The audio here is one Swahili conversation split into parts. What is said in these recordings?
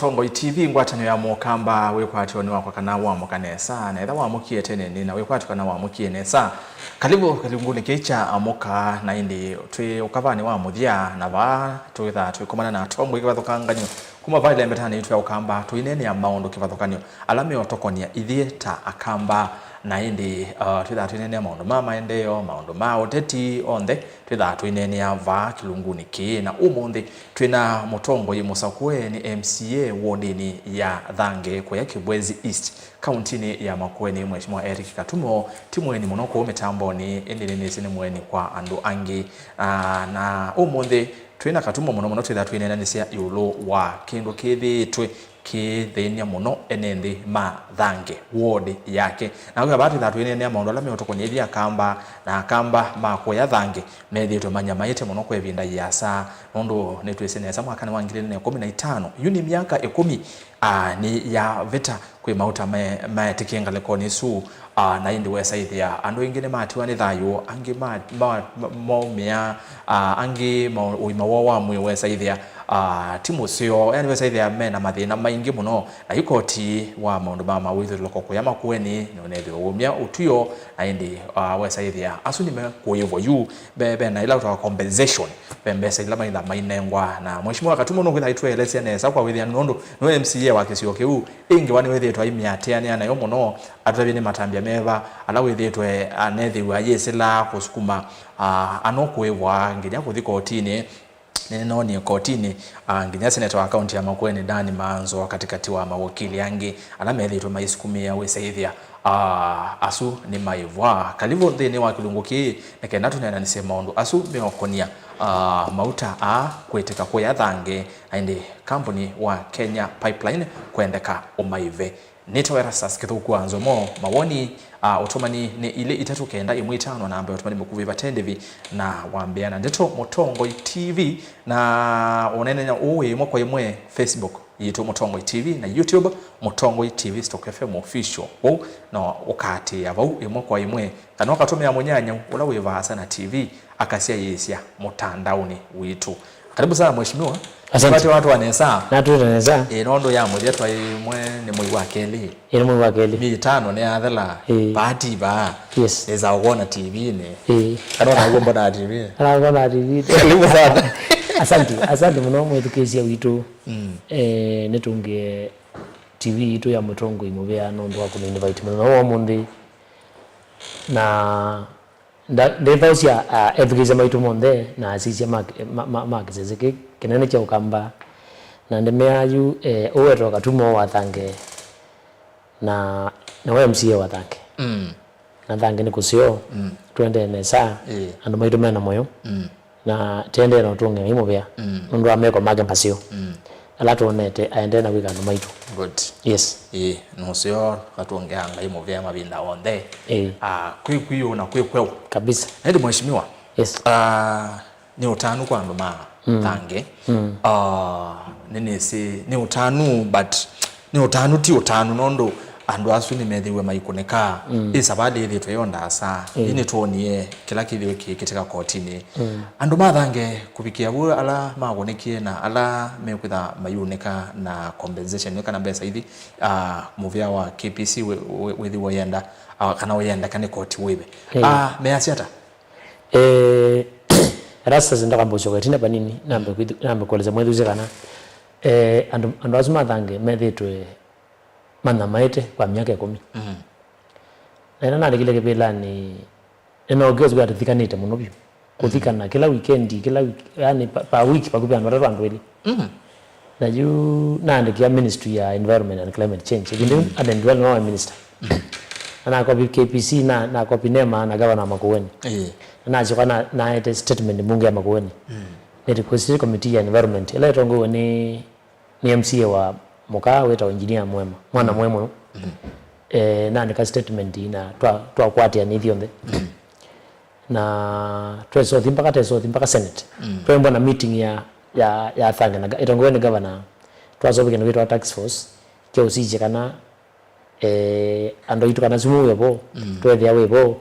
Mutongo TV ngwatanyo ya mukamba wekwatyo ni wakwa kana wa mukanesa na etha wa mukie tenene na wekwatyo kana wa mukie nesa kalibu ngune kecha amuka na indi twi ukavani wa muthia na ba twitha twikomana na tombo ikivathukanganyo kuma vaile mbetani itu ya ukamba twinene ya maundu kivathukanyo alame otokonia ithieta akamba na indi twitha twinene ya maundu mama endeyo maundu ma uteti onthe twitha twinene ya va kilunguni ki na umuthi twina Mutongo yi Musakwe ni MCA wodini ya Thange kwa Kibwezi East county ya Makueni Mheshimiwa Eric Katumo timweni muno ko mitambo ni endini sini mweni kwa andu angi na umuthi twina Katumo muno twitha twinene ni cia yulo wa kindu kithitwe kithenia muno enendi ma Thange ward yake na kwa batu that wene maundu la meotokonyethia kamba na kamba mako ya Thange methitwe manyamaite muno kwa evinda yasa nondo netwesenesa mwaka wa 2015 yuni miaka 10 ni ya vita kwi mauta maetikenga lekoni su na indi wesaithia andu ingine matiwa ni thayo angi maumia angi uima wa mwe wesaithia timu sio yani wesaithia mena mathina maingi muno na ikoti wa maundu ma withirilo ya Makueni nonethio umia utuyo na indi wesaithia asu nime kuyivo yu bebe na ila utawa compensation bembesa ila maitha mainengwa na Mheshimiwa Katumo no kwitha itwelesia nesa kwa withia nondo no MCA wa kisio kiu ingi wani withitwa imiatiani ana yo muno atavine matambia meva ala withitwe anethiwa yesela kusukuma anokuewa nginya kuthi kotini neno ni kotini nginya senator wa county ya Makueni Dani Manzo katikati wa mawakili yangi alamethitwe maisukumia wesaithia asu ni maivwa kalivo thini wa kilunguki nekenda tunena ni maundu asu meokonia mauta kweteka kwa ya Thange indi company wa Kenya Pipeline kwendeka umaive nitowera saskithuku anzomo mawoni utomani ni ile 395 na ambayo utomani mukuviva tendevi na waambiana ndeto Mutongo TV na unenenya uwe mwako imwe Facebook yitu Mutongo TV na YouTube Mutongo TV Stock FM official no ukati avau imwe imwe kana wakatumia munyanya ula wiva sana TV akasia yesia mutandaoni witu karibu sana mheshimiwa. Asante watu wanesa na tu wanesa nondo ya muthia twa imwe ni mwi wa keli ni mwi wa keli mi tano ne athela party ba yes eza uona TV ne kana na gomba na TV kana gomba TV karibu sana asante muno mwethukesia witu netunge TV itu ya Mutongo imuvea nondo wa kuna invite muno wa mundi na ndethaucia ethukice maitu monthe na asicia makizezeke kinene cha ukamba na ndemeayu uwetwa Katumo wa Thange na MCA wa Thange na Thange ni kusio twende nesa andu maitu mena moyo na tende na tunge imuvea nundu ameko mage pasio ala tuonete aende na wika andu maitu good yes no sio atuongeanga imuvea mabinda onthe kwikwiyo na kwikweu kabisa ndi mheshimiwa yes ni utanu kwa andu ma Thange nini si ni utanu but ni utanu ti utanu nondo andu asu ni methiwe maikuneka isabadi ile tuyonda asa ini tuonie kila kithiwe kiteka kotini andu ma Thange kubikia bura ala magonekie na ala mekwitha mayuneka na compensation kana mbesa hivi movia wa KPC wethi woyenda kana woyenda kana koti wewe measiata rasa zinda mbocho kwetina panini nambe kueleza mwethuze kana andu azuma Thange methitwe mana maite kwa miaka 10 na nana kile kibela ni enogezo gwa thikanite muno byo kuthikana kila weekend yani pa week pakupa andu andu eli na you naandikia ministry ya environment and climate change ndio adendwa no minister na kwa KPC na kwa Pinema na governor Makueni na chokana na ite statement mungu ya Makueni ni request committee ya environment ile tongo ni MCA wa Muka weta engineer mwema mwana mwema na nika statement na twa kwatia ni thionde na tweso mpaka senate twembo na meeting ya Thange na itongo ni governor twazobe na weta tax force kyo usije kana ando itu kana simu yebo twethia webo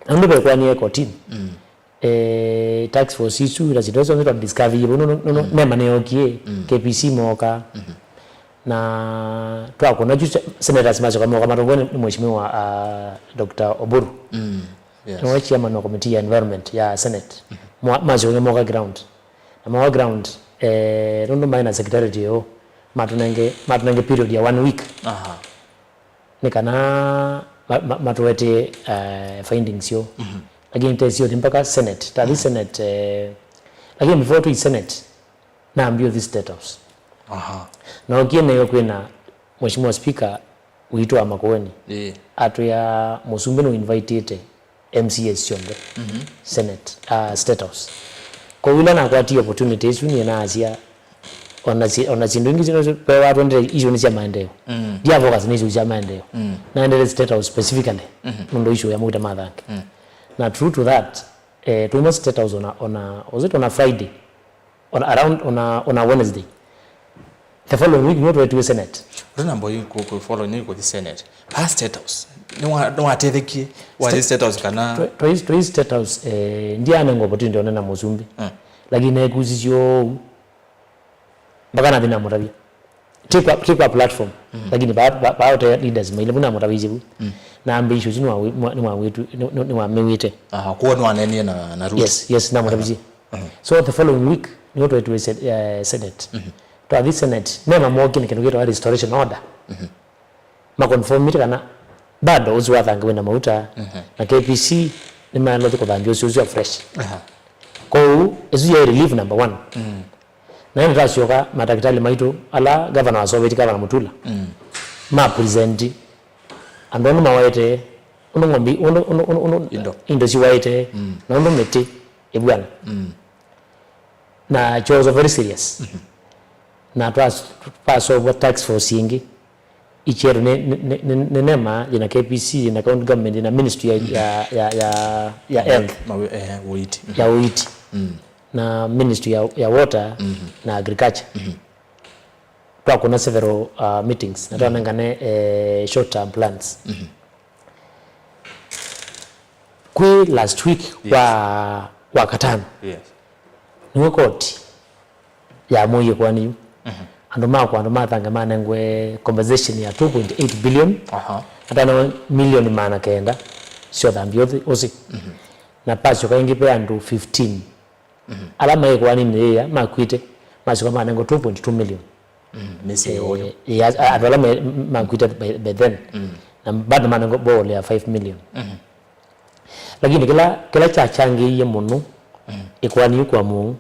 ando be kwani ekotini tax force isu ila zitozo ndo discovery no mema ne okie KPC moka na twakona jucha senators macho kama matongoni ni mheshimiwa Dr. Oburu Yes. ni chairman wa committee ya environment ya Senate macho ni moga ground na moga ground rondo maina secretary yo matunenge period ya 1 week nikana matuwete findings yo lakini tesio mpaka Senate tadi Senate lakini before to Senate na ambio this status na ukiene yo kwena mheshimiwa speaker uitwa Makueni atu ya Musumbi no invited MCS sionde Senate State House kwa wila na kwati opportunities ni na asia ona chindungi zino pe watu ndire issue ni cha maendeleo dia focus ni issue cha maendeleo na ndire State House specifically ndo issue ya muda madhaki na true to that tumo State House on a Friday on a Wednesday the following week not to Senate remember you go follow ni go the Senate past State House no atetheki wa State House kana to State House ndia ana opportunity ona na Musumbi lakini ekuzisyo mpaka na dina murabi take a platform lakini ba leaders maile buna murabi jibu na ambisho ni wa mewite kuona nani na rules yes na murabi so the following week ni watu wetu Senate to this Senate mema moki nikinugeta restoration order makonformity kana bado uziwathanga wena mauta na KPC ni maana ko thambio sio fresh ko ezu ya relief number 1 na ndio sioka madaktari maitu ala governor asobeti governor Mutula ma present andono mawaite ngombi indo siwaite na ndo meti ebwana na chose very serious na pass over tax for singi ichero nema ina KPC ina county government ina ministry ya health wait na ministry ya water na agriculture kuna several meetings na tuanangane short term plans kwe last week wa katano niwe koti ya moyo kwani ando mathanga manengwe compensation ya 2.8 billion hata na million maana kenda sio dhambi ozi na pacho kaingi pe andu 15 alama yako nini ya makwite macho kama manengo 2.2 million mesi yoyo ya alama makwite by then na bado manengo bole ya 5 million lakini kila chachangi ye muno ikwani kwa mu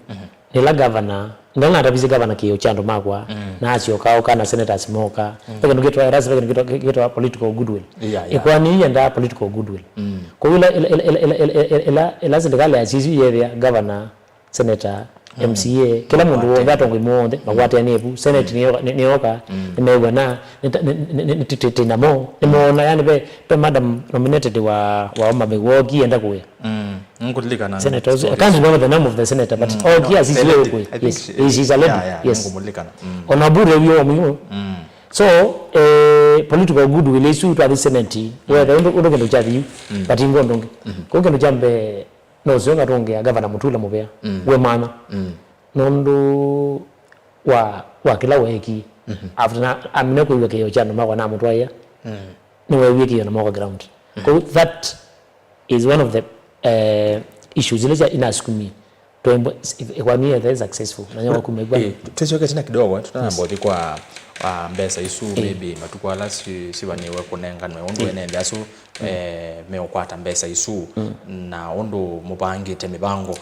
nila governor ngana tabizi governor kiyo chando makwa na asio kao kana senators moka peke ngetwa ras peke ngetwa political goodwill ikwani yenda political goodwill kwa ila serikali asisi yeye governor senator MCA kila mundu wonga tongo monde magwate nebu senate ni yoka nimewa na namo nimeona yani pe madam nominated wa mabegogi enda kuya ngudilika na senators I can't remember the name of the senator but yes is wewe kuya yes is a lady yes ngumulika onabure wiyo omiyo so political goodwill issue to the senate where ndo kendo chati but ingondonge ko kendo jambe no zonga ronge governor Mutula mubea we mana nondo wa kila weki after amina ko weke yo chano makwa na mutwa ya no we weki na moga ground so that is one of the issues ile inaskumi to ekwani is successful na nyawa kumegwa tuchoke tena kidogo tunaambodi kwa mbesa isu maybe matukwala si banewe kunenga no ondo enende aso meokwata mbesa isu na ondo mubangite mibango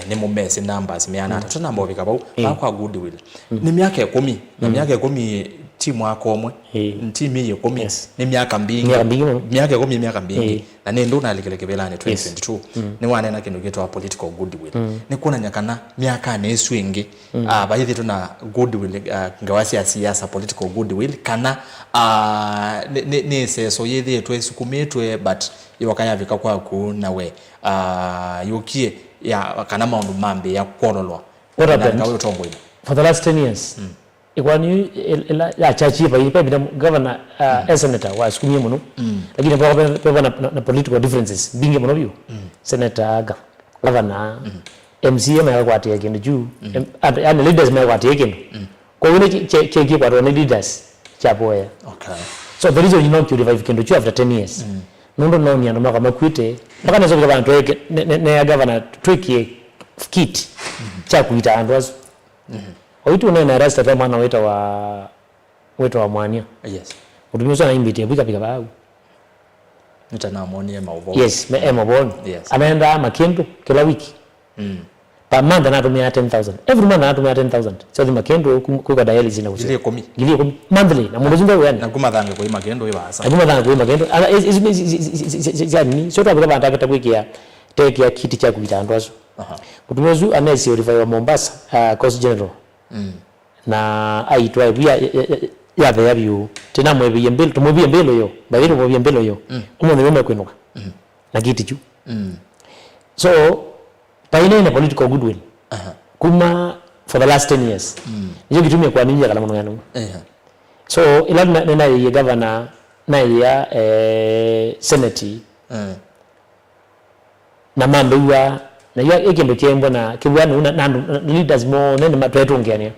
ni mumese numbers miana tunamba obikaba kwa goodwill ni miaka 10 na miaka 10 timu yako omwe timu ye 10 ni miaka mbingi miaka 10 miaka mbingi na nendo na lekelekebelane 2022 ni wane na kindu gitwa political goodwill ni kuna nyakana miaka ne swingi bayithi tuna goodwill ngawasi ya siasa political goodwill kana ni seso yethi twesikumitwe but yokaya vika kwa ku nawe yokie ya kana maundu mambe ya kololwa what happened for the last 10 years ikwani ya chachi pa ipe bila governor senator wa sikumie muno lakini kwa na political differences bingi muno bio senator governor MCA ma kwati yake juu and leaders ma kwati yake kwa wale cheki kwa wale leaders chapoya. Okay. So the reason you know to revive kindu chu after 10 years. Nondo no ni anoma kama kwite. Mpaka nazo gavana toeke ne governor twekie kit cha kuita andwazo. Oitu na rasta kama mwana wetu wa Mwania. Yes. Utumioza na imbiti pika bau. Nitana Mwania maubo. Yes, maubo. Yes. Anaenda Makendo kila wiki. Per month anatumia 10,000. Every month anatumia 10,000. So the Makendo kwa dialysis na kuchia. Gilie 10 monthly na mundu zimbe yani. Na kuma thange kwa Makendo ibasa. Aguma thange kwa Makendo. Ala yani so twabika bantu kwikia take ya kiti cha kuita andwazo. Utumiozu anesi revive Mombasa Coast General. Na aitwa bia ya vyabiu tena mwebiye mbele tumwebiye mbele yo bawiri mwebiye mbele yo umuntu yome kwinuka na kiti chu so paine na political goodwill kuma for the last 10 years hiyo kitumia kwa nini kala mwanano so ila na ya governor na ya senate na mambo ya na hiyo ekendo chembo na kibwana na leaders mo nene matwetu ngene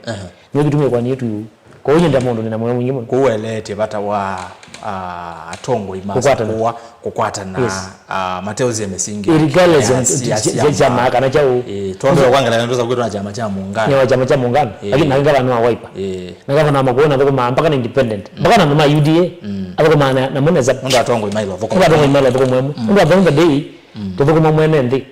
niyo kitumia kwa nini tu kwa hiyo ndio mondo na mwe mwingine kuelete bata wa atongo imasa kukwata na Mateuzi Mesingi irigales chama kana chao tondo kwangala ndoza kwetu na chama cha muungano ni chama cha muungano lakini na gavana wa Wiper na gavana magona ndoko mpaka na independent mpaka na UDA abako maana na mwana za ndo atongo imailo voko ndo imailo voko mwemu ndo atongo day to voko mwene ndi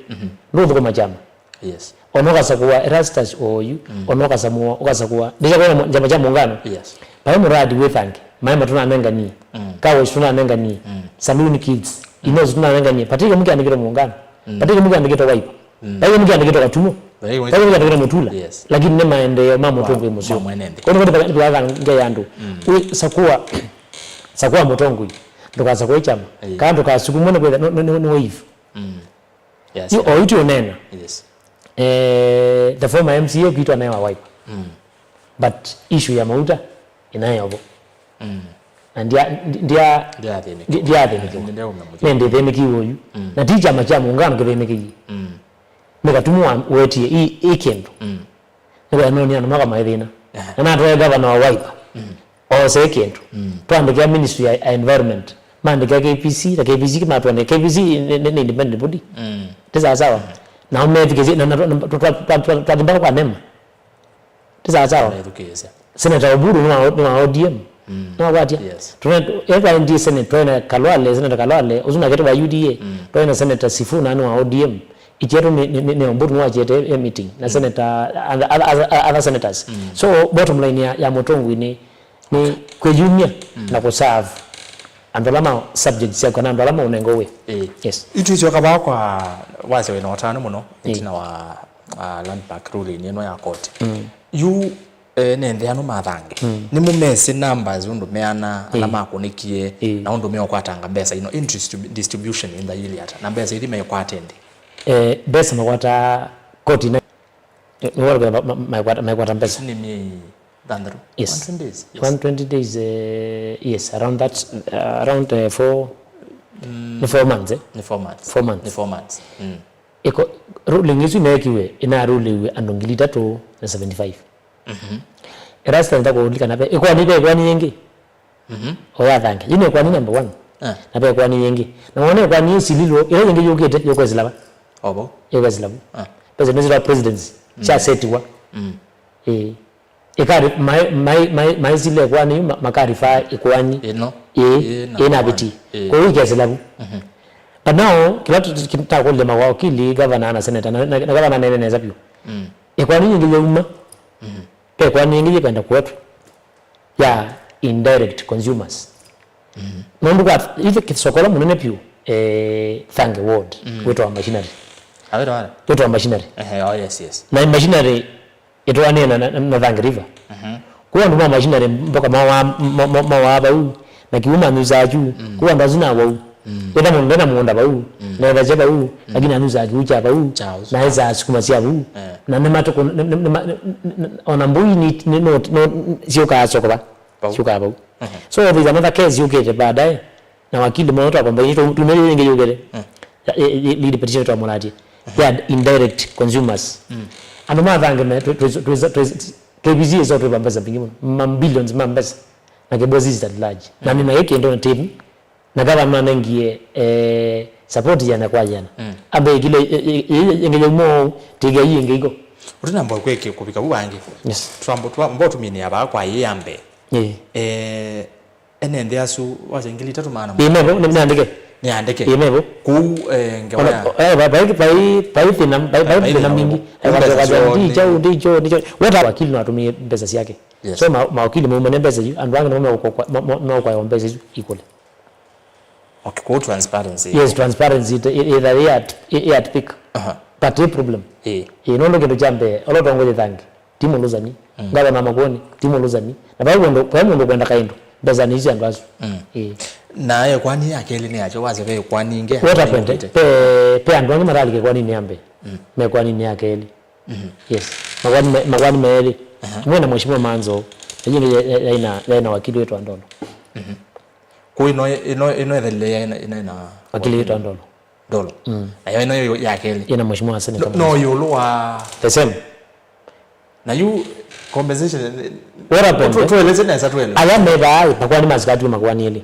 ndo voko machama yes onoka sakuwa Erastus oyu onoka samuwa okasakuwa ndija kwa chama cha muungano yes bae muradi wethange maema tunanenga ni kawo tunanenga ni Saluni Kids inozo tunanenga ni patike mke andikira muungano patike mke andikira Wiper patike mke andikira Katumo patike mke andikira Mutula lakini ne maendeleo mama Mutongo musio kwa ndio kwa nge yandu sakuwa Mutongo ndokaza kwa chama kando ka sukumone kwa no wave yes you oitu onena yes the former MCA kitu anaye wa Wiper but issue ya mauta inayo na ndia nende themeki uyu na ticha macha muungano kithemeki mekatumwa wetie ikendo ndio noni anamaka maithina na natwe governor wa Wiper o second twandike ministry ya environment mandike KPC na KPC kama tuone KPC ni independent body tisa sawa na umefike na tutapanda kwa nema tisa sawa Senator Oburu ni wa ODM no watia tunaenda ndiye Senator Kalwale Senator Kalwale uzuna ketu wa UDA tunaenda Senator Sifuna ni wa ODM ichetu ni Oburu ni wa jete meeting na Senator other senators so bottom line ya Mutongo ni kwejumia na kuserve andolama subjects ya kana andolama unengowe yes itu icho kaba kwa wase we no tano muno itina wa land park ruling ino ya court you nende ano mathange ni mumese numbers undu meana alama akonikie na undu meo kwatanga mbesa ino interest distribution in the Iliad na mbesa ili meo kwatende besa makwata court ina ni wala makwata mbesa ni mi dandaro yes 120 days yes around that around 4 months ni 4 months iko ruling hizo imekiwe ina ruling andongili 375 Erasta ndako ulika nape iko nipe kwa ni yengi oya thank you kwa ni number 1 nape kwa ni yengi na uone kwa ni sililo ile yengi yokete yokwezilaba obo yokwezilaba president presidency cha setiwa ikari my zile kwa ni makarifa ikwani ino ina biti kwa hiyo kiasilabu but now kila kitako le mawakili governor na senator na governor nene neza pio ikwani nyingi yuma kwa nyingi kwenda kwetu ya indirect consumers mambo kwa hivi kisokola munene pio thank word wetu wa machinery awera wetu wa machinery oh yes na machinery itoane na thank river kwa ndo machinery mboka mawa bau na kiuma nuza juu kwa ndo zina wao enda mundana munda bau na ndaje bau lakini anuza juu cha bau na hizo sukuma sia bau na nemato ona mbui ni no sio ka sokoba sio ka bau so there is another case you get baadaye na wakili mmoja kwamba hiyo tumeyo inge yogere lead petition to amolaje ya indirect consumers ano mathange me to KBC is out of pesa pingine billions mambesa na kebozi is at large na nina yake ndo team na kama mnangie support yana kwa yana abe kile ingeye mo tiga yi ingego utina mbo kweke kubika bubange yes twambo mbo tumini aba kwa yambe ene ndiasu waje ngili tatu maana imebo niandike imebo ku ngewaya bai mingi ndicho weta wakili na atumie pesa yake so mawakili mume pesa hiyo and wangu mume kwa pesa hiyo equally. Okay, kwa transparency. Yes, transparency either at pick. But the problem. Inondo kitu chambe oloto ngoje tangi. Timu luzani. Ngaba na magoni, timu luzani. Na bayo ndo kwenda kaendo. Bezani hizi angazo. Naye kwani akeli ni acho waze wewe kwani inge. What happened? Pe andwangi marali ke kwani niambe. Me kwani ni akeli. Yes. Magwani meli. Mwe na mheshimiwa Manzo. Yeye na wakili wetu Andono. Kwa ino ina wakili wetu Andono. Dolo. Ayo ino ya akeli. Ina mheshimiwa Hassan kama. No yuluwa the same. Na you conversation what happened? Tueleze neza tuele. Aya meba ai makwani mazikatu makwani ile.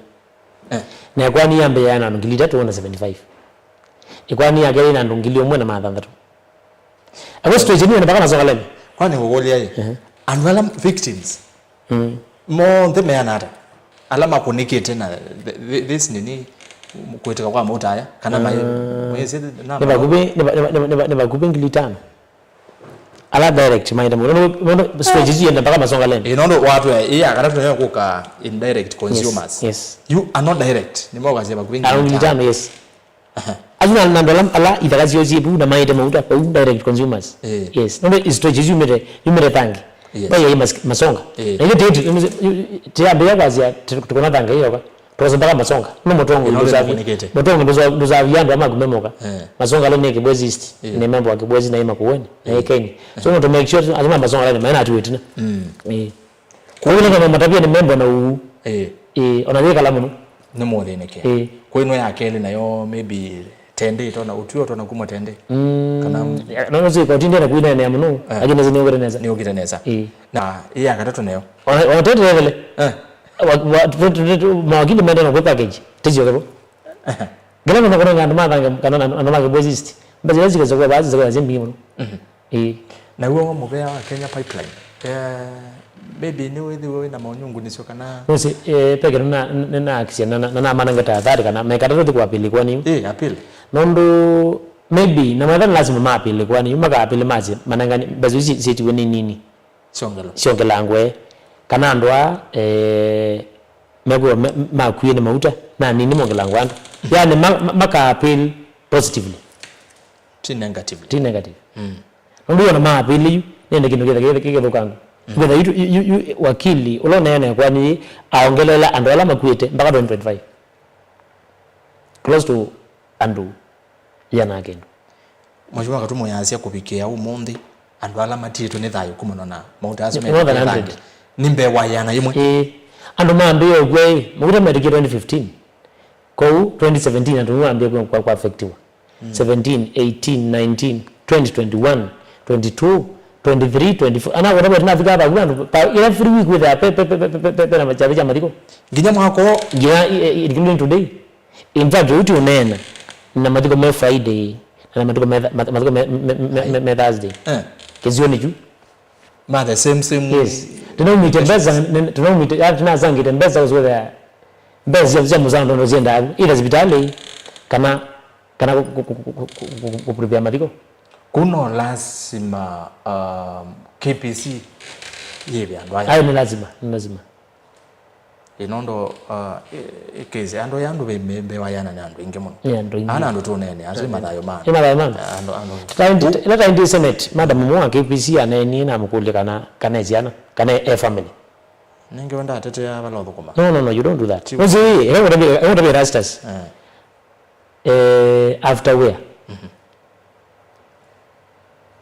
Na kwani yambe yana ngili 375. Ikwani yake ina ndungili omwe na mathandatu. Abo stage ni mpaka nazoka leme. Kwani ngogoli yayi. Anwala victims. Mo ndeme yanata. Alama kunikete na this nini kuiteka kwa motaya kana mwezi na nibakupe ngili 5. Ala direct maida muno strategy yenda mpaka masonga lene inondo watu ya karatu nayo kuka indirect consumers. Yes. You are not direct ni mwa kazi bakupe ngili 5 yes. Azuna nandolam ala itakazi yozi bu na maida mauta kwa direct consumers. Yes. Nondo strategy yumere tangi. Baya hii masonga. Na ile tiambe ya kazi ya tukona tanga hiyo kwa. Tuweza mpaka masonga. Ni motongo ndo za viando ama kumemoka. Masonga leo ni Kibwezi East. Ni member wa Kibwezi na ima kuweni. Na Kenya. So to make sure azima masonga leo maana atuwe tena. Kwa hiyo kama matapia ni member na u onaweka kalamu ni mole neke. Kwa hiyo ya akeli na yo maybe tende itona utuyo tona kuma tende kana no zi ko tinde na kuina ne amuno ajina zini ogereneza ni ogereneza na iya katatu nayo ona tende level mawakili mende na package tijo kebo gela no ko nganda madanga kana anoma ke bozist bazi lazika zo bazi zo zimbi muno na uwo mubea wa Kenya Pipeline maybe ni wewe na maonyungu nisio kana no si peke na action na mananga tahadhari kana mekatatu kwa pili kwa nini apili nondo maybe na madhani lazima mapili kwa nini maka apili maji mananga bazi siti weni nini siongela ngwe kana ndwa mego makuye na mauta na nini mongela ngwandu yani maka apili positively ti negative nondo na mapili nende kinogeza kike kangu whether you wakili ulona yana kwa ni aongelela andola makuete mpaka 2025 close to andu yana agendo mwajuwa katumo yasia kubikia umundi andola matito ne thayo kumonona mount asme nimbe wa yana yimwe andu maambio gwe mukuta mediki 2015 kwa 2017 andu maambio kwa effective 17 18 19 2021 22 23 24 ana whatever tunafika hapa kuna every week with a pe na machabe cha matiko nginya mwako nginya including today in fact uti unena na matiko me Friday na matiko me Thursday kizioni juu ma the same yes tunazangi tembeza uzwe bezi ya muzando ndo zienda ila hospitali kana kuprepare matiko kuno lazima KPC yebe andwa ayo ni lazima inondo ikeze ando yandu bembe wayana nandu ingemuno ana ando tonene azima dayo mana ando ila ndi senate madam mwa KPC aneni na mukule kana eziana kana family ninge wanda atete ya balodho kuma no you don't do that because I want to be rastas after where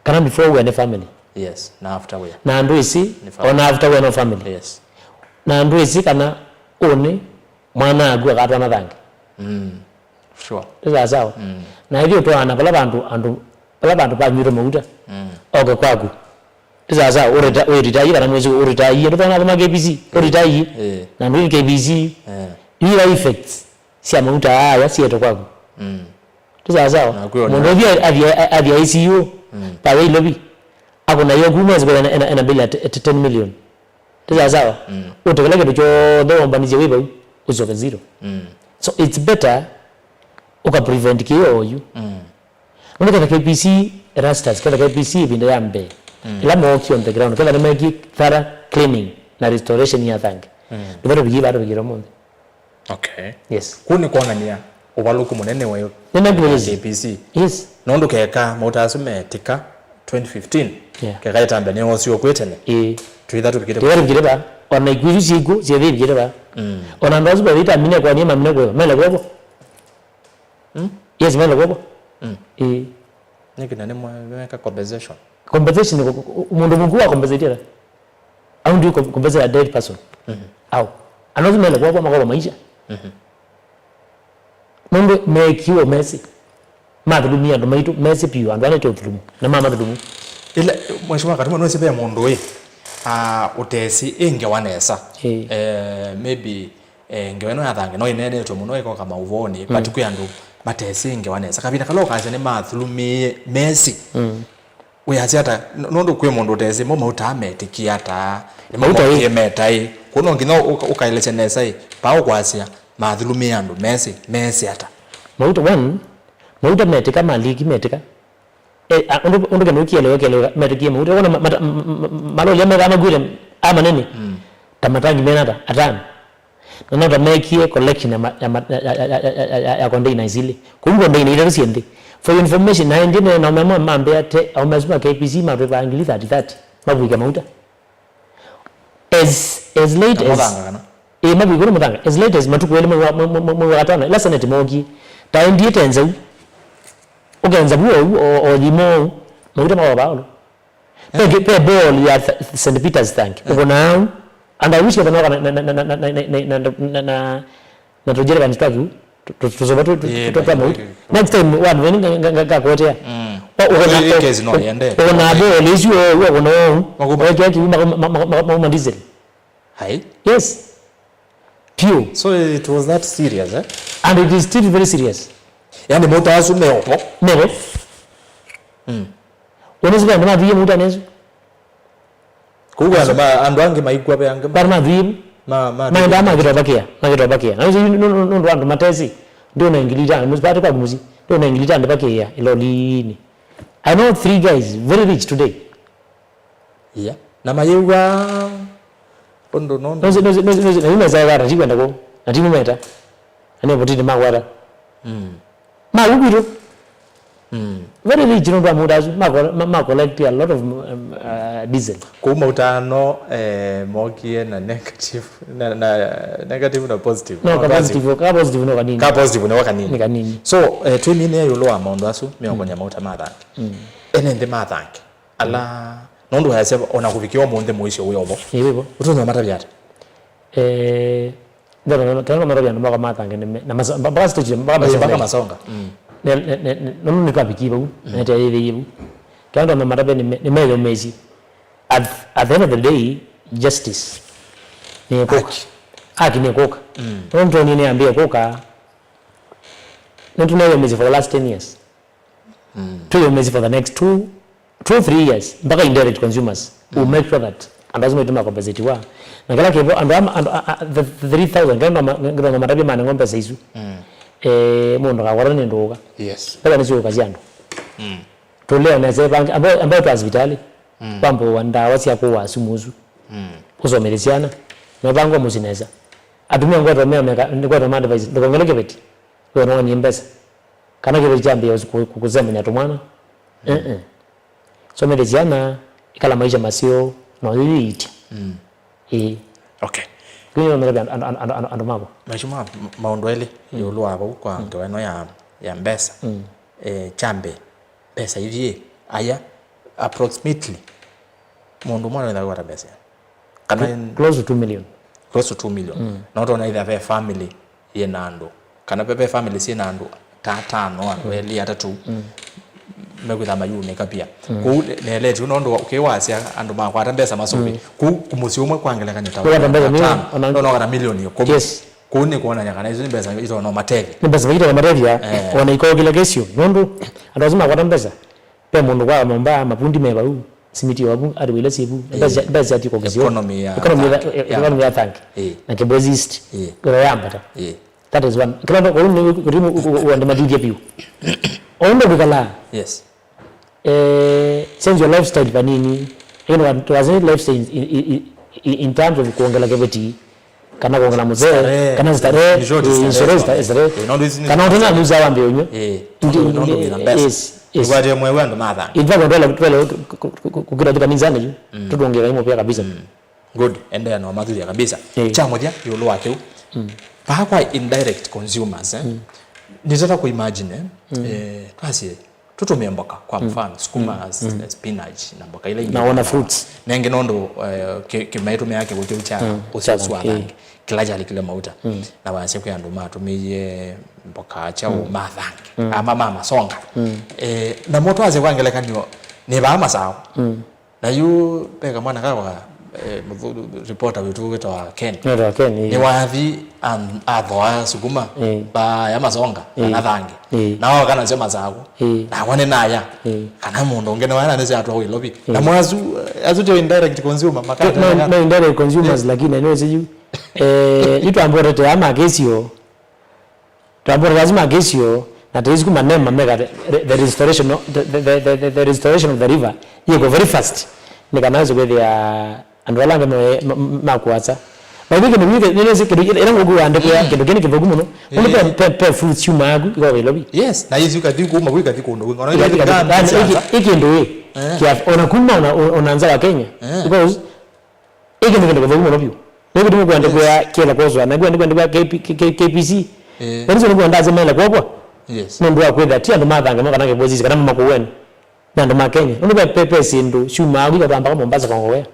kana before we are a family yes na after we na ndo isi ona after we no family yes na ndo isi kana one mwana agwa katwa na thangi sure eza sawa na hivyo to ana pala bantu pa nyiro mauta oge kwaku sasa retire kana mwezi retire ndo tana kama KBC retire na ndio KBC ila effects si amount haya si eto kwako sasa mundu vya ICU pa wewe lobby akona yo kumwezi kwa ena bill at 10 million sasa utekeleke ndicho ndo mbanize wewe uzoke zero so it's better uka prevent kiyo you unataka KPC rasters kada KPC binda yambe ila moki on the ground kada make thorough cleaning na restoration ya tank ndivyo bigiba ndo bigira monde okay yes kuni kuona nia ubaluku munene wayo nene kwezi KPC yes nondo keka motasume tika 2015 keka itambe ne osio kwetene tuitha tubikire ba ona iguzu siku zive bigire ba ona ndazo ba vita mine kwa nyema mine kwa mele kwa yes mele kwa niki nani mweka compensation mundu mungu wa compensate au ndio compensate a dead person au anazo mele kwa makao maisha mundu mekiwa Messi madhulumia ndo maitu Messi pio ando anacho dhulumu na mama dhulumu ile mheshimiwa katuma no sibe mundu we utesi inge wanesa maybe ngeweno yathange no inene to muno iko kama uvoni but kuyandu matesi inge wanesa kabina kaloka ase ne mathulumie Messi we hata nondo kwe mundu utesi mo mautametikia ta ni mauta metai kuno ngino ukailece nesa pa ukwasia mathulumie andu Messi hata mauta metika maliki metika undu kanu kielewa metikie mauta kona malo ya mega magule ama nini tamatangi menata atani na nota mekie collection ya container zile kumbe ndio ile siende for information na ndine na mama mambe ate au mazuma KPC mapepa angili 30 mabuika mauta as late as mabuika mutanga as late as matuko ele mwatana la sanete mogi taendie tenza ugenza buo o limo mauta mawabalo pe ball ya St Peter's tank uko now and I wish you know na tujere kanistaki tuzoba tu next time one when ngakakwotea case no yende ona ball is you ono wake ma diesel hi yes pure so it was that serious and it is still very serious yani moto asume opo never unasiba ndo madhiye muta nezo kuga ndo andu ange maikwa pe ange barma dhiye maenda magitobakia na hizo ndo andu matezi ndio naingilita msipate kwa gumuzi ndio naingilita ndo bakia ilolini I know 3 guys very rich today yeah na mayewa ondo nondo no unaweza gara jikwenda ko na timu meta ani potini magwara ma ugiro very rich ndo amudazu ma collect a lot of diesel kuma utano mokie na negative na positive no positive no kanini ka positive no kanini kanini so twini ne yulo amondo asu miongo nya mauta matha ene ndi matha ala nondo hase ona kuvikiwa monde moisho uyobo yebo utunyo mata byata ndio tano mara byana maka matha ngene na baka stage baka masonga no kwa bikiba na ta yebu kando na mara bene ni meyo mezi at the end of the day justice ni koka haki ni koka ndio nini niambie koka na tunayo mezi for the last 10 years tuyo mezi for the next 2-3 years mpaka indirect consumers will make sure that andazo metuma compensate wa na kala kibo ando the 3000 kando na mara bene ngombe saizu mundo kawarani ndoga yes pala nizo kazi yangu tolea na zeba ambayo tu hospitali pambo wanda wasi yako wasumuzu usomelesiana na bango muzineza atumia ngoto meka ngoto manda vice ndokongeleke beti kwa no nyembesa kana kile jambo ya kukuzema nya tumwana so melesiana ikala maisha masio no yiti okay kwenye mera ando mabo mashima maondwele yolo abo kwa ngweno ya mbesa chambe pesa hivi aya approximately mundu mwana ndio kwa pesa kana close to 2 million not on either family yenando kana pepe family sinando tatano anweli atatu megwitha mayune kapia ku nelete unondo ukiwasia andu makwata mbesa masobi ku kumusi umwe kwangela kanita no milioni ko ku ni kuona nyakana izo mbesa ito no matevi mbesa ito no matevi ona ikogila gesio nondo andu makwata mbesa pe mundu kwa momba mapundi meba simiti wabu ariwile sibu mbesa ati kogezio economy ya thank na kebozist kwa yambata that is one kila ndo kurimu uande madidi yapiu ondo bikala yes change your lifestyle panini to as lifestyle in terms of kuongela kebeti kana kuongela mzee kana stare kana ntona luza wambe onyo yes waje mwewe ndo matha indwa ndo kukira tukamizana ju tudongera imo pia kabisa good ende no madhuri kabisa cha moja yolo wake pakwa indirect consumers nitaka kuimagine twasi tutumie mboka kwa mfano sukuma spinach na mboka ile ingine naona fruits nenge nondo kimaitumia yake kukiucha usaswa rangi kila jali kile mauta na wanse kwa ndo matumie mboka cha mathangi ama mama songa na moto aze kwangelekanyo ne ba masawo na yu peka mwana kawa reporter wetu wetwa Ken ni wathi athoa sukuma ba ya mazonga na thangi nawo kana sema zago na wane naya kana mundu ngene wana nese atwa wilobi na mwazu azute indirect consumer makata no indirect consumers lakini no seju itu amborete ama gesio tambora lazima gesio na tezi kuma nema mega the restoration of the river yego very fast nikanazo kwethia andu alanga makwatsa babike nileze kidogo ngo ande kwa kidogo kidogo muno ndio pe fruit chuma yangu iko welobi yes na hizo kati ku mabwika tiko ndo ngona ile iki ndio kia ona kuna unaanza wa Kenya because iki ndio kidogo muno pio ndio ndio kwa ande kwa kila kozo na ndio kwa KPC ndio ndio ndaze mela kwa yes ndio kwa tia ndo mathanga kana ke bozi kana makuweni na ndo makenya ndio pepe sindu chuma yangu kwa bamba Mombasa kwa ngowe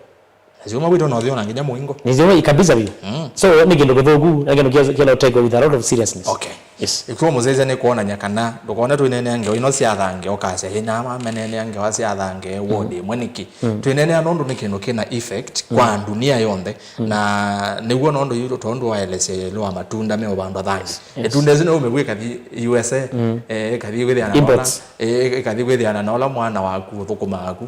azuma wito no thiona nginya muingo nizio ikabisa bio so nikindo kithogu ngindo kila take with a lot of seriousness okay yes ikuwa muzeze ne kuona nyakana ndukona twinene ange ino cia thange okase hina mamenene ange wa cia thange wodi mweniki twinene anondo nikindo kina effect kwa dunia yonde na niguo nondo yuto tondo wa LSA lo matunda me obando thange etunda zino umegwika thi USA kathi gwithiana nola kathi gwithiana nola mwana waku thukuma aku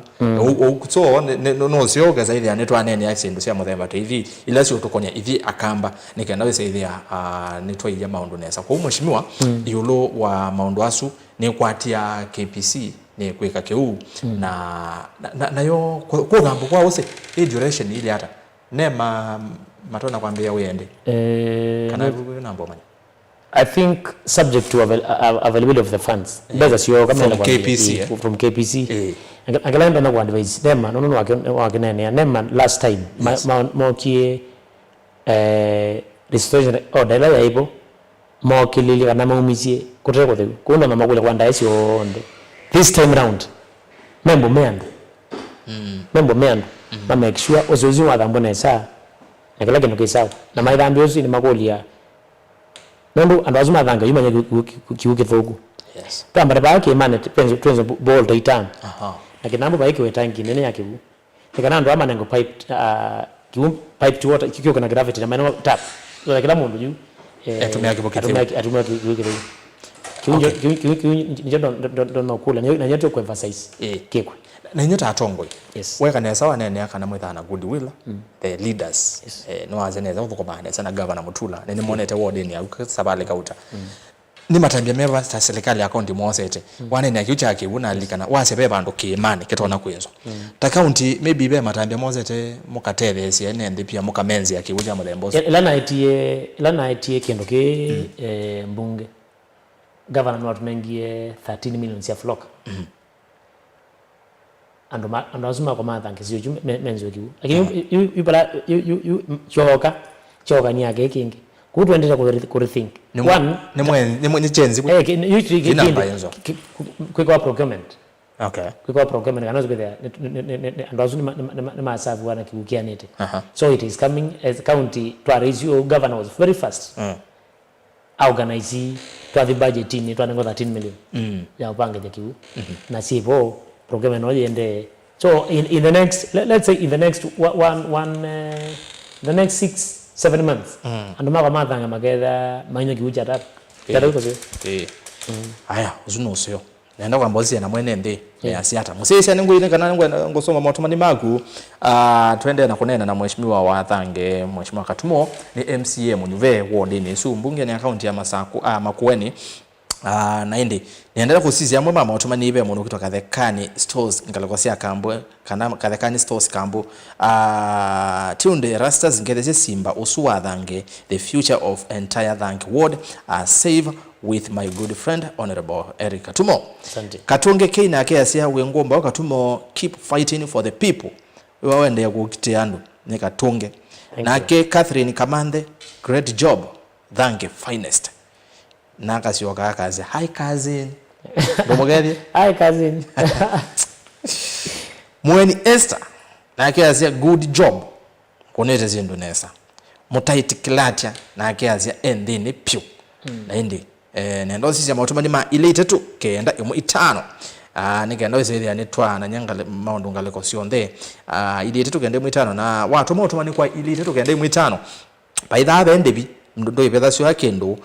so no cio gaza ithia ne twanene accident cia muthemba TV ila cio tukonya ithi akamba nikenda wicithia ni twaija maundu nesa kwa mheshimiwa yulo wa maundu asu ni kwatia KPC ni kwika keu na yo kugambo kwa use duration ile hata nema matona kwambia uyende kana hivyo namba manya I think subject to availability of the funds beza sio kama from KPC from KPC akalenda na kwa advice nema no wakinene nema last time mokie restoration order ya ipo mokilili kana maumizie kuteko the kuna mama kule kwa ndaisi onde this time round membo meandu na make sure ozozi wa dhambo nesa nakala kino kisa na mai dhambi ozi ni makolia ndo andazuma dhanga yuma kiuke thogu yes tamba ba ke mane twenzo ball daytime na kinambo ba yake wetangi nene yake bu nikana ndo ama nengo pipe pipe to water kikyo kana gravity na maana tap so kila mundu yu atumia kiboke atumia kiboke kiunjo ndo kula na nyeto ku emphasize kekwe na nyota atongwe yes weka nesa wanene akana mwithana goodwill the leaders no azeneza uthukobane sana governor Mutula nene monete wardeni au sabale kauta ni matambia meva sta serikali account mwosete wanene akiucha akibuna alikana wasebe bandu kiimani ketona kwenzo ta county maybe be matambia mwosete mukatele siene ndi pia mukamenzi akiuja mulembo lana itie kendo ke mbunge governor watumengie 13 million ya flock ando azuma kwa mathange sio menzo kiu lakini you choka ni yake kingi kutuendelea ku rethink one ni chenzi kwa procurement okay kwa procurement kanazo bidhaa ando azuma ni masafu wana kiukia nete so it is coming as county to raise your governor was very fast organize twathi budget ni twanengo 13 million ya upanga jakiu na sipo program no yende. So in the next let's say in the next the next 6-7 months anduma kama thanga magetha mainyo kiucha tatu tatu ko aya uzuno sio naenda kwa mbozi na mwene ndi ya siata musisi ningwine kana ngosoma matumani magu twende na kunena na mheshimiwa wa Thange mheshimiwa Katumo ni MCA munyuve wodi ni su mbunge ni account ya Masaku Makueni na indi niendelea kusizia amwe mama matumani ibe mundu kutoka Thekani stores ngalokosia kambo kana Thekani stores kambo tunde rastas ngedeze simba usuwa Thange the future of entire Thange ward save with my good friend Honorable Eric Katumo. Katunge keina yake asia wengomba Katumo keep fighting for the people. Wawende kukiteandu ni Katunge. Na ke Catherine Kamande great job. Thank you finest. Na kasioka kazi. Hi cousin. Ngomogedi? Hi cousin. Mweni Esther na yake asia good job. Konete zindu nesa. Mutaiti kilatia na yake asia endini piu. Na indi nendo sisi mautuma ni ma ilete tu kenda imu itano nigenda wese ya netwa na nyangale maundu ngaleko sionde ilete tu kenda imu itano na watu mautuma ni kwa ilete tu kenda imu itano paitha abendebi ndo ibetha sio akendo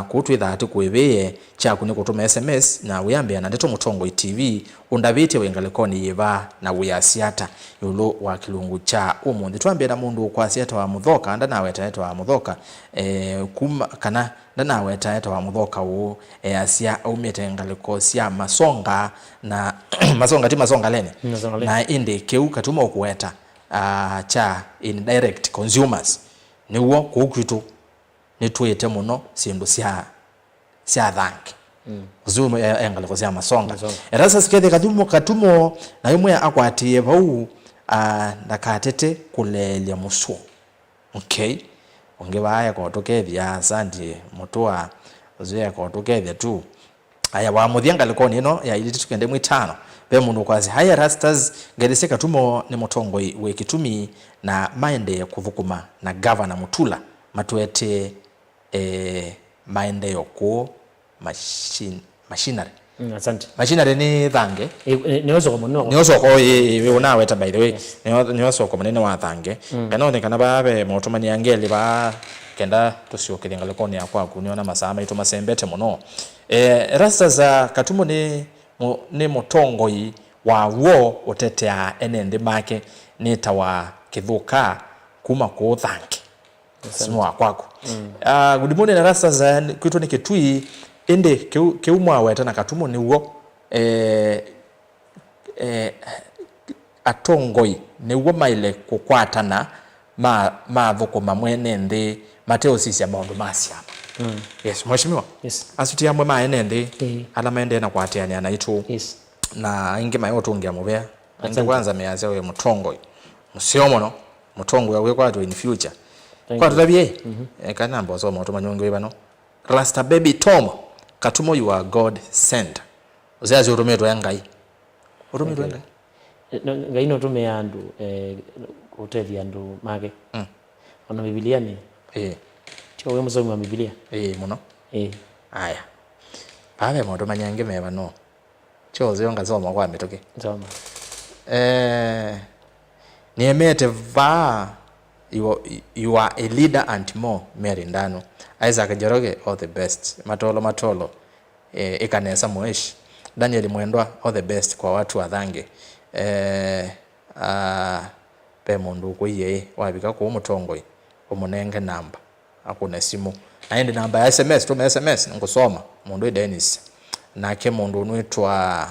kutu itha ati kwebeye chaku ni kutuma SMS na uyambe na ndeto mutongo TV undabite wengaleko ni yeva na uyasiata yulo wa kilungu cha umundi twambie na mundu kwa siata wa mudhoka nda nawe taeto wa mudhoka kuma kana nda nawe taeto wa mudhoka u asia umete ngaleko sia masonga na masonga ti masonga lene na inde keu Katuma okuweta cha indirect consumers ni wo kukitu ni tuete muno sindu sia Thange zumo engaleko sia masonga erasa sikethe Katumo na yumwe akwatie bau nakatete kulelia musu okay ongebaya ko tokethia sandi mutua uzoya ko tokethia tu aya wa muthianga liko nino ya ili tukende mwitano be mundu kwazi haya rastas ngelese Katumo ni mutongo we kitumi na maende kuvukuma na governor Mutula matuete maende yoko machinery asante machinery ni Thange niyoso ko muno niyoso ko una weta by the way niyoso ko munene wa Thange kana onekana babe mutumani angeli ba kenda tusiokilinga lekoni yakwa kuniona masama ito masembete muno rasta za Katumo ni mutongo wa wo otetea enende make ni tawa kithuka kuma ko Thange sinwa kwako good morning rasta za kwitu ni kitui ende keumwa weta na Katumo ni wo atongoi ni wo maile kukwatana thukuma mwene nthi mateo sisi ya maundu masia yes mheshimiwa asuti amwe maene nthi ala maende na kwatiania na itu na ingi mayo tungia mubea ndio kwanza meanza we mutongoi musiomo no mutongo we kwatu in future kwa tutabie kana mbozo moto manyongo ibano Rasta baby Tom Katumo you are God sent uzazi urumetwa yangai urumetwa yangai ngai no tume andu utethia andu make ona Biblia ni tio we musomi wa Biblia muno aya babe moto manyange meba no tio zionga zoma kwa metoke zoma niemete va you are a leader and more Mary Ndano Isaac Njoroge all the best matolo ikanesa mweshi Daniel Mwendwa all the best kwa watu wa Thange pe mundu kuiye wabika ku mutongo umunenge namba akuna simu aende namba ya SMS tuma SMS ngusoma mundu Dennis nake mundu nwitwa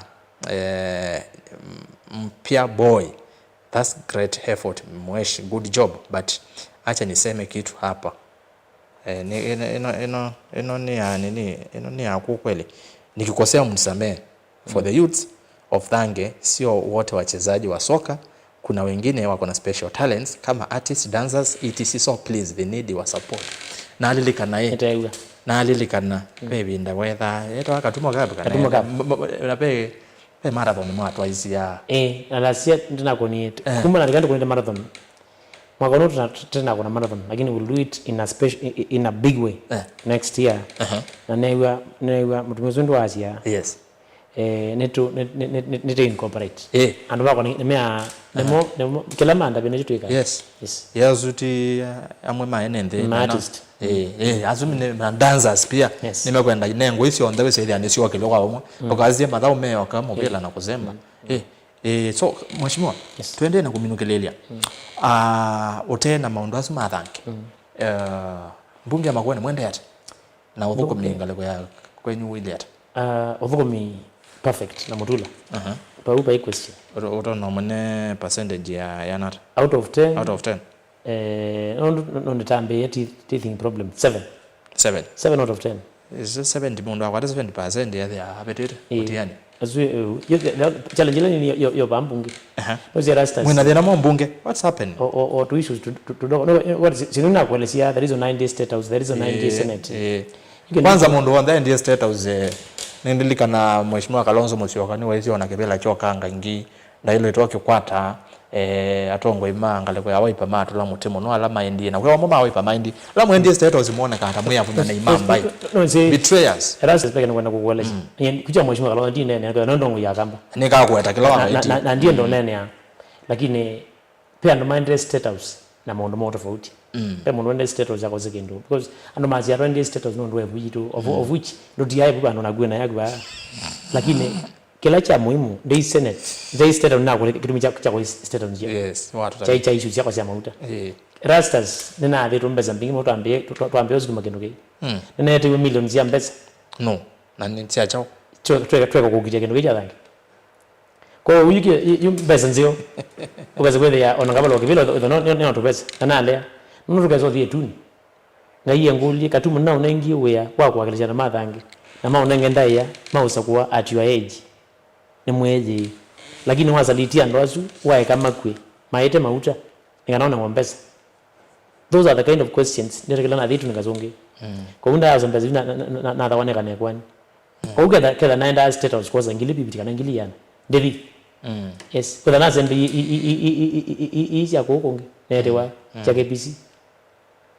Mpia boy that's great effort mweshi good job but acha niseme kitu hapa ino ni ya kweli nikikosea mnisamee for the youths of Thange sio wote wachezaji wa soka kuna wengine wako na special talents kama artists dancers etc so please they need your support na alilikana maybe in the weather yeto Katumo kabika na pe marathon mwatu aisia alasia ndina koni kumba na ligando koni marathon mwaka huu tena kuna marathon lakini we'll do it in a big way next year. Na newa mtumizi ndo Asia. Yes. Need to incorporate. And wako ni mea nemo kila manda binajituika. Yes. Yazuti amwe maenende artist. Azumi ne dancers pia nimekwenda inengo isi on the way said and sio kile kwa omwe okazie madhao meo kama vile na kuzemba. So mheshimiwa twende na kuminukelelia. Utena maundu asuma thanki. Mbunge amakwene mwende yate. Na uthuko mlingale kwa kwenyu wili yate. Uthuko mi perfect na mutula. Paupa hii question. Utono mne percentage ya nata. Out of 10. Out of 10. On the time be teething problem 7 out of 10. Is 70 mundu akwa 70% ya there habetete utiani. Azwe challenge ni yo bambungi. Ozi rasta. Mwina thina mo mbunge. What's happening? Or two issues to no what is sinuna kwelisia there is a 9-day state house, there is a 9-day senate. Kwanza mundu on the 9-day state house nindilikana mheshimiwa Kalonzo Musyoka ni waizi wanakebela chokanga ingi ndailo itoke kwata atongo imanga leko ya waipa matu la mutemo no ala maindi na kwa mama waipa maindi la muendie state house muone kata muya punya na imamba betrayers rasa speke kwenda kukueleza kuja mheshimiwa Kalonzo ndine na ndongo ya kamba ni kaa kueta kila wakati na ndiye ndo nene ya lakini pia ndo mind state house na maondo moto tofauti pe mundu wende state house yako sekindu because ando mazi ya wende state house no ndo ebujitu of which ndo dia ebu ando nagwe na yagwa lakini kila cha muhimu ndei senate ndei state house na kitumi cha state house yes watu cha issues yako ya mauta rastas nina aleto mbeza mbingi moto ambie tuambie uzikuma kindu ki nina yete millions ya mbeza no na ntia chao tweka kukitia kindu ki thank kwa wiki mbeza nzio ukaze kwele ya onangabalo kivilo no tupesa na alea nuru kazo thie tuni na iye nguli katumu na unengi wea kwa kuwakilisha na mathangi na maunenge ndaya mausa kuwa at your age ni mweje lakini wazalitia ndo azu wae kama kwe maete mauta nganaona ngombeza. Those are the kind of questions ndirikila na thitu nikazonge kwa unda yazo mbeza na tawane kane kwani kwa ukeda keda naenda state house kwa ngili bibi kana ngili yana David yes kwa na zembe i ya kokonge nerewa cha KPC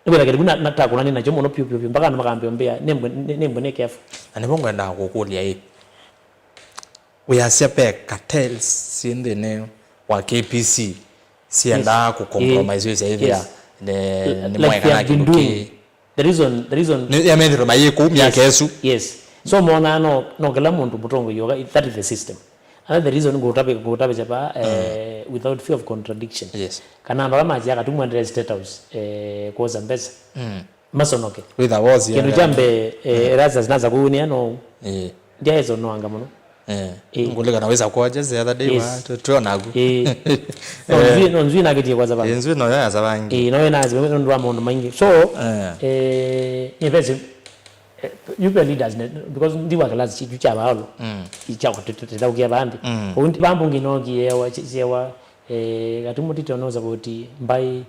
nibera karibu na takuna ni nacho mono pio mpaka na makambe ombea nembo ne kefu ani bongo enda kukulia hii we are sepe cartels in the name wa KPC sienda ku compromise with idea ni mweka kiduki the reason ni ya mendro mayiko myaka yesu yes so mona no kila muntu mutongo yoga that is the system. Another reason go tabe jaba without fear of contradiction. Yes. Kana ndo kama acha katumwa ndre state house kwa Zambeza. Masonoke. With a was ya. Kendo jambe raza zinaza kuunia no. Ndia hizo no anga muno. Nguleka naweza kuaje the other day wa tuonagu. No nzwi na kitie kwa Zambeza. Nzwi no ya zabangi. No yana zwe ndo maondo maingi. So invest you be leaders because ndiwa class chitu cha balo ichako teteta ukia bambi undi bambu nginogi yewa chewa katumuti tonoza boti mbai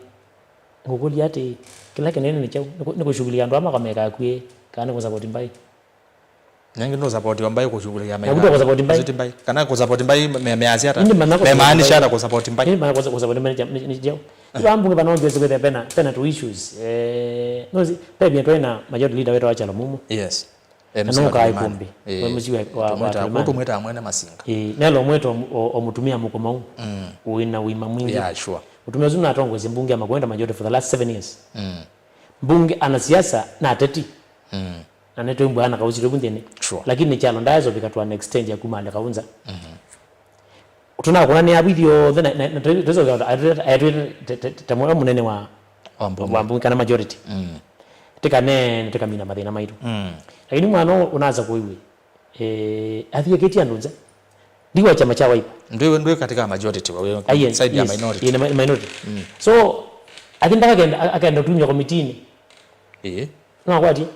ngokuli ate kila kenene ni chao niko shughuli ndo ama kameka kwe kana kwa support mbai nangi ndo support mbai kwa shughuli ya mbai kwa support mbai kana kwa support mbai memeazi hata memaanisha hata kwa support mbai ni maana kwa support mbai ni jao bambu ngabanoje zikwe pena to issues nozi pebi twena major leader wetu acha mumu yes no kai kumbi mwemuziwe wa mweta mwene masinga nelo mweto omutumia mukomau uina wima mwingi yeah sure utumia zuna atongoze mbunge amakwenda major for the last 7 years mbunge ana siasa na ateti na neto mbwa ana kauzire bundene lakini chalo ndazo bikatwa next stage ya kumala kaunza utuna kuna ni abithio then tezo tamwa munene wa mbunge kana majority tika mina mathina maitu lakini mwana unaanza kuiwe athie kiti andunza ndiwa chama cha Wiper ndio katika majority wa side ya minority minority so akindaka akaenda tumia committee na kwati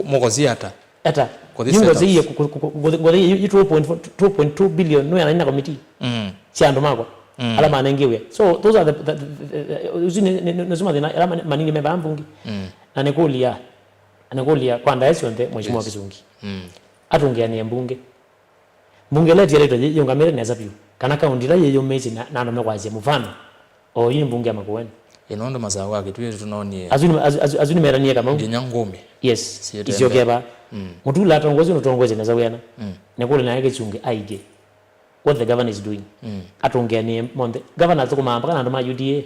moko ziata ata yungo ziye ngode 2.2 billion no yana committee chando mako alama anengewe so those are the usine nazuma dina alama manini memba mbungi na nekulia kwanda yesu nde mheshimiwa Kisungi atungiani mbunge leti leto yongamere neza pio kana kaunti la yeyo mezi na ndo mekwaje mfano o yini mbunge amakuweni inondo mazao yake tuye tunaoni azuni meranie kama nginya ngome yes isiokeba mutula atongoze unotongoze nazawena nekule naye kichunge aige what the governor is doing atongea ni monde governor atukuma mpaka ndo ma UDA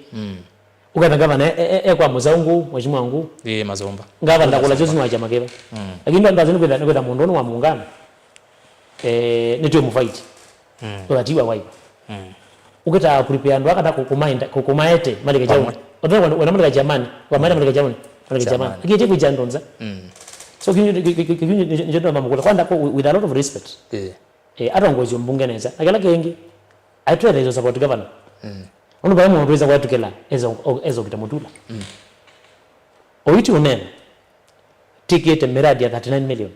ukata governor kwa muzangu mheshimiwa wangu mazomba ngava ndakula jozi mwa chama keba lakini ndo azini kwenda mundono wa muungano nitwe mu fight uratiwa waipa ukita prepare ndo akata kukumaete malike jamu wana malike jamani wa malike jamani akije kujandonza so kinyo ndo mamukula kwanda with a lot of respect atongozi mbunge neza akala kengi atwere zo support governor ono ba mu mpeza kwa tukela ezo kitamutula oiti unene ticket miradi ya 39 million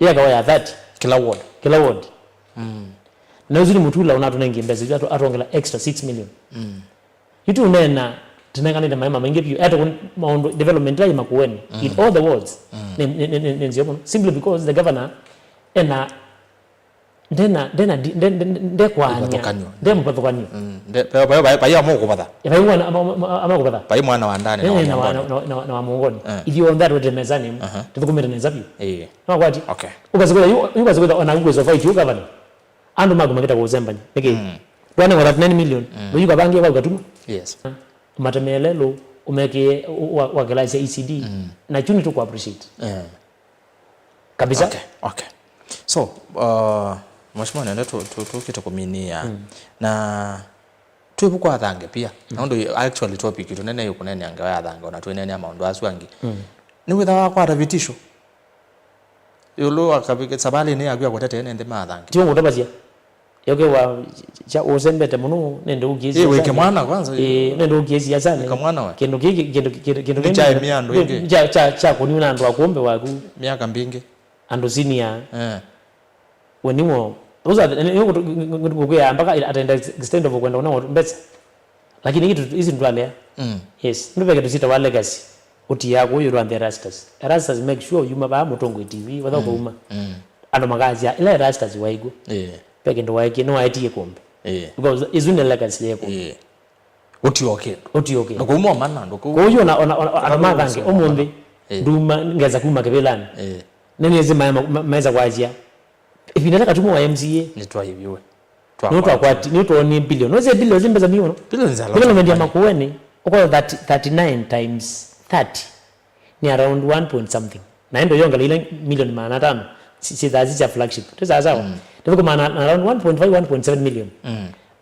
ya kawa ya 30 kila ward na uzuri mutula unatunengi mbezi atongela extra 6 million itu unena tinengana ina mama mengi pio ato maondo development ya makueni in all the wards nenzio simply because the governor ena ndena kwanya ndemo patokanywa baya moko bada yabayiwana amako bayi mwana wa ndani na mungoni if you on that with mezani tukumira nezapio nakwati okay ukazikola ona ngwezo fight you governor ando magoma kita kuzembanya neke bwana ngora 9 million uyuka bangi kwa gatuma yes matemelelo umeke wakelaisa ECD na chuni tu ku appreciate kabisa okay so mheshimiwa nenda tu kuminia na tuibukwa thange pia nondo actually topic tunene yuko nene anga ya thange ona tuenene amaondo aswangi ni witha wakwa vitisho yulo akabike sabali ni agwa kwatete nende mathange tiyo ngotobasia yoke wa cha osembete muno nende ugizi weke mwana kwanza nende ugizi ya sana weke mwana wa kendo cha miando ingi cha kuniuna ndo akombe waku miaka mbingi ando senior wenimo uza ngokuya mpaka atenda extend of kwenda una mbetsa lakini kitu hizi ndo alea yes ndo peke tusita wa legacy uti yako you run the rastas make sure you maba mutongo TV wada ko uma ando magazi ile rastas waigo peke ndo waiki no aitie kombe because izune legacy yako uti okay ndo kuma manna ndo ko yo na amadange omundi nduma ngaza kuma kebelani nene zima meza kwajia ibinataka katumo wa MCA nitwa hiviwe notwa kwati notwa ni billion noze billion zimbeza miona billion za development ya makueni uko 39 times 30 ni around 1 point something na ndo yonga ile milioni 500 si zazi cha flagship tuza sawa ndiko maana around 1.5 1.7 million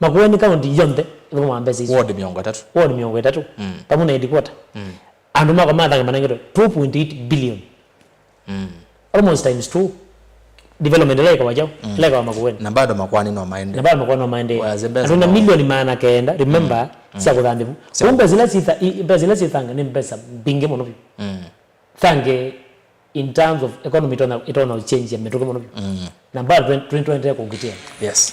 makueni county yonde ndiko maambezi hizo ward miongo 3 pamoja na headquarter ando mako madanga manangero 2.8 billion almost times 2 development leka wajao leka wa makueni na bado makwani no maende tuna milioni maana kaenda remember sia kudhandibu kumbe zile sithanga ni pesa binge mono thange in terms of economy itona change ya metoke mono na bado 2020 kugitia yes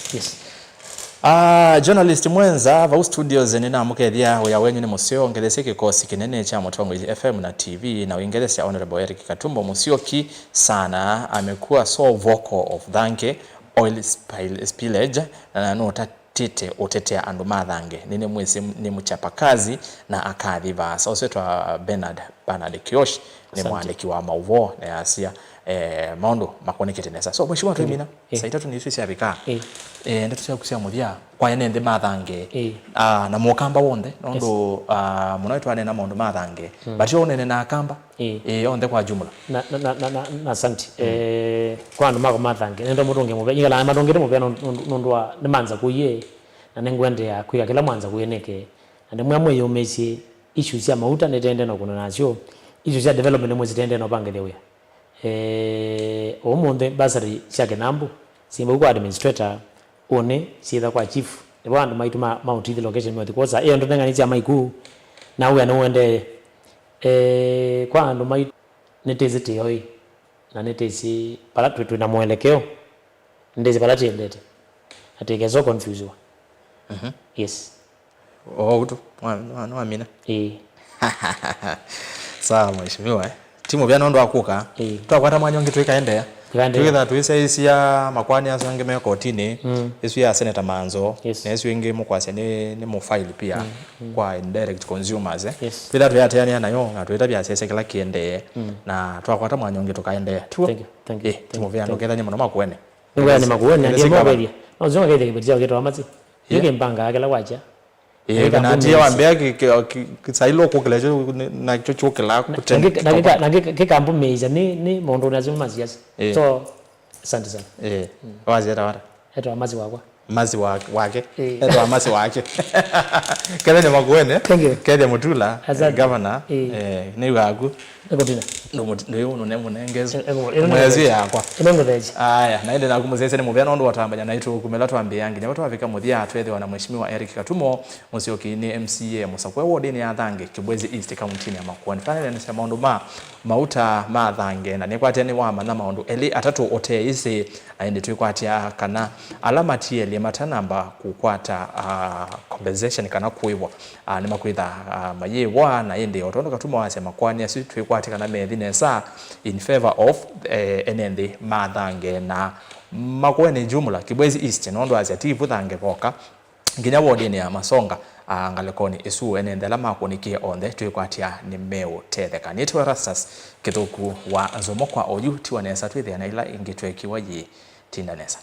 journalist mwenza va studios nina mukethia ya wenyu ni musio ngelese kikosi kinene cha Mutongo FM na TV na Uingereza Honorable Eric Katumbo Musyoki sana amekuwa so vocal of thanke oil spillage na no tatite utetea andu mathange nini mwezi ni mchapa kazi na akadhiva sausetwa Bernard Kiosh ni mwandiki wa mauvo na Asia maondo makonekete nesa so mheshimiwa Twimina saitatu ni isi abika ndatusia kusia muthia kwa nende mathange na mukamba wonde nondo munoitwa na maondo mathange but yo nene na akamba onde kwa jumla na santi kwa ndo mako mathange nendo mutonge mubya ingala matongere mubya nondwa nemanza kuye na nengwende ya kuya kila mwanza kuyeneke ande mwamwe yomesi issues ya mauta netende no kuna nasyo issues ya development mwezi tende no pangele uya omonde basari chake nambu simba kwa administrator one sitha kwa chief ebwandu maituma mount the location mwe koza ndo ndenganitya maiku na uya no wende kwa ndo mai netezete yoi na netezi pala tu na mwelekeo ndezi pala tiendete ategezo confused yes utu no amina sawa mheshimiwa timu bya nondo akuka twakwata mwanyongi twikaendea twitha twisaisia makwani asange me kotini isu ya Senator Manzo na isu ingi mukwase ni mu file pia kwa indirect consumers twitha twateania nayo na twitha bya sese kila kiende na twakwata mwanyonge tukaende tuo thank you tumuvia ndoketha nyemo no makwene ngwa ni makuone ndio mobelia no zonga kete kibetia kitu amazi yuke mpanga akela wacha na tia wambea kisailo kukilejo na chocho kila kutenda na kikambu meiza ni mondo na zuma ziasi so asante sana wazi hata wata eto amazi wakwa mazi wake eto amazi wake kele ni makuene kele mutula governor ni wagu ekotina ndio uno nengezo mwezi yakwa inongotheji aya naende na kumuzese ni muvya nondo watambanya na itu kumela twambiangi nyabato wafika muthia twethe wana mheshimiwa Eric Katumo Musyoki ni MCA Musakwe wodi ni athange Kibwezi East County ya Makueni fanele ni sema maundu mauta mathange na nikwate ni wama na maundu eli atatu ote isi aende twikwatia kana alama tieli matanamba kukwata compensation kana kuiwa ni makwitha mayewa na ende otondo Katumo wase Makueni asi twikwatia kana methinesa in favor of enende mathange na Makueni jumla Kibwezi East nondo asiativu thange boka nginya wodi ni ya Masonga ngalekoni isu enende la makonikie onde twikwatia ni meu tetheka nitwa Rastas kithuku wa Nzomokwa oyu tiwanesa twithia na ila ingitwekiwa yi tindanesa